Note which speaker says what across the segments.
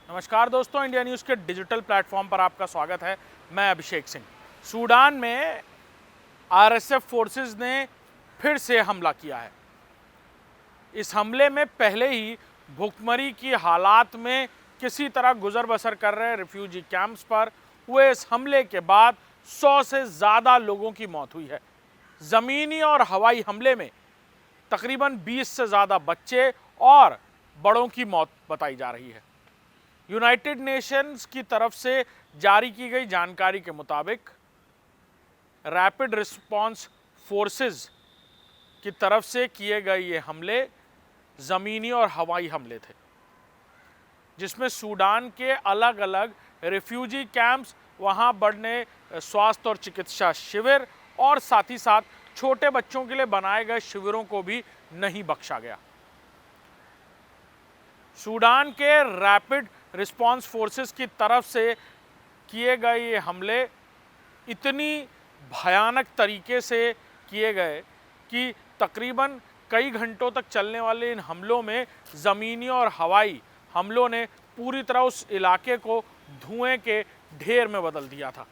Speaker 1: नमस्कार दोस्तों, India news के डिजिटल प्लेटफॉर्म पर आपका स्वागत है। मैं अभिषेक सिंह। सूडान में आरएसएफ फोर्सेस ने फिर से हमला किया है। इस हमले में पहले ही भुखमरी की हालात में किसी तरह गुजर बसर कर रहे रिफ्यूजी कैंप्स पर हुए इस हमले के बाद 100 से ज़्यादा लोगों की मौत हुई है। ज़मीनी और हवाई हमले में तकरीबन 20 से ज़्यादा बच्चे और बड़ों की मौत बताई जा रही है। यूनाइटेड नेशंस की तरफ से जारी की गई जानकारी के मुताबिक रैपिड रिस्पांस फोर्सेस की तरफ से किए गए ये हमले ज़मीनी और हवाई हमले थे, जिसमें सूडान के अलग अलग रिफ्यूजी कैंप्स, वहाँ बढ़ने स्वास्थ्य और चिकित्सा शिविर और साथ ही साथ छोटे बच्चों के लिए बनाए गए शिविरों को भी नहीं बख्शा गया। सूडान के रैपिड रिस्पांस फोर्सेस की तरफ से किए गए ये हमले इतनी भयानक तरीके से किए गए कि तकरीबन कई घंटों तक चलने वाले इन हमलों में ज़मीनी और हवाई हमलों ने पूरी तरह उस इलाके को धुएं के ढेर में बदल दिया था।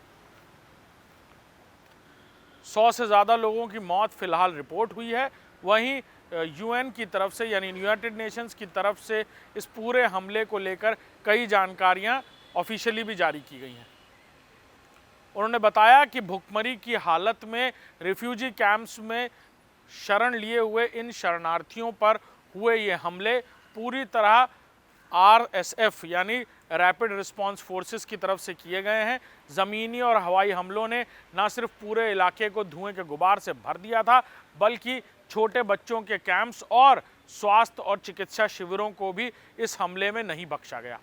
Speaker 1: 100 से ज़्यादा लोगों की मौत फिलहाल रिपोर्ट हुई है। वहीं यूएन की तरफ से यानी यूनाइटेड नेशंस की तरफ से इस पूरे हमले को लेकर कई जानकारियां ऑफिशियली भी जारी की गई हैं। उन्होंने बताया कि भुखमरी की हालत में रिफ्यूजी कैंप्स में शरण लिए हुए इन शरणार्थियों पर हुए ये हमले पूरी तरह आरएसएफ यानी रैपिड रिस्पांस फोर्सेस की तरफ से किए गए हैं। ज़मीनी और हवाई हमलों ने न सिर्फ पूरे इलाके को धुएं के गुबार से भर दिया था, बल्कि छोटे बच्चों के कैंप्स और स्वास्थ्य और चिकित्सा शिविरों को भी इस हमले में नहीं बख्शा गया।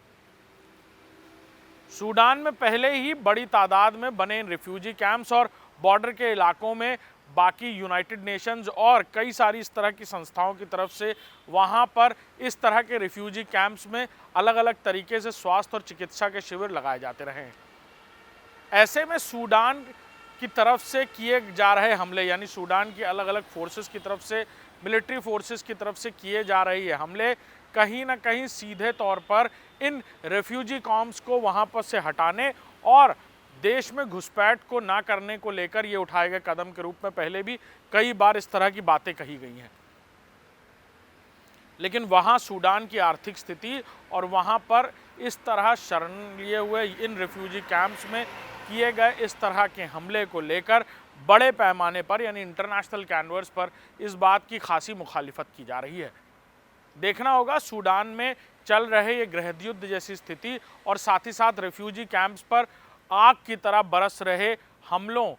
Speaker 1: सूडान में पहले ही बड़ी तादाद में बने इन रिफ्यूजी कैंप्स और बॉर्डर के इलाकों में बाकी यूनाइटेड नेशंस और कई सारी इस तरह की संस्थाओं की तरफ से वहाँ पर इस तरह के रिफ्यूजी कैंप्स में अलग अलग तरीके से स्वास्थ्य और चिकित्सा के शिविर लगाए जाते रहे हैं। ऐसे में सूडान की तरफ से किए जा रहे हमले यानी सूडान की अलग अलग फोर्सेस की तरफ से, मिलिट्री फोर्सेस की तरफ से किए जा रहे ये हमले कहीं ना कहीं सीधे तौर पर इन रेफ्यूजी कैंप्स को वहाँ पर से हटाने और देश में घुसपैठ को ना करने को लेकर ये उठाए गए कदम के रूप में पहले भी कई बार इस तरह की बातें कही गई हैं। लेकिन वहाँ सूडान की आर्थिक स्थिति और वहाँ पर इस तरह शरण लिए हुए इन रिफ्यूजी कैंप्स में किए गए इस तरह के हमले को लेकर बड़े पैमाने पर यानी इंटरनेशनल कैनवर्स पर इस बात की खासी मुखालिफत की जा रही है। देखना होगा सूडान में चल रहे ये गृह युद्ध जैसी स्थिति और साथ ही साथ रिफ्यूजी कैंप्स पर आग की तरह बरस रहे हमलों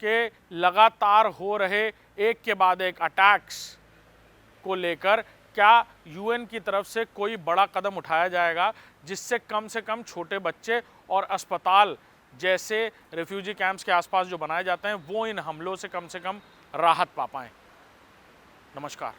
Speaker 1: के लगातार हो रहे एक के बाद एक अटैक्स को लेकर क्या यूएन की तरफ से कोई बड़ा कदम उठाया जाएगा जिससे कम से कम छोटे बच्चे और अस्पताल जैसे रिफ्यूजी कैंप्स के आसपास जो बनाए जाते हैं वो इन हमलों से कम राहत पा पाएं। नमस्कार।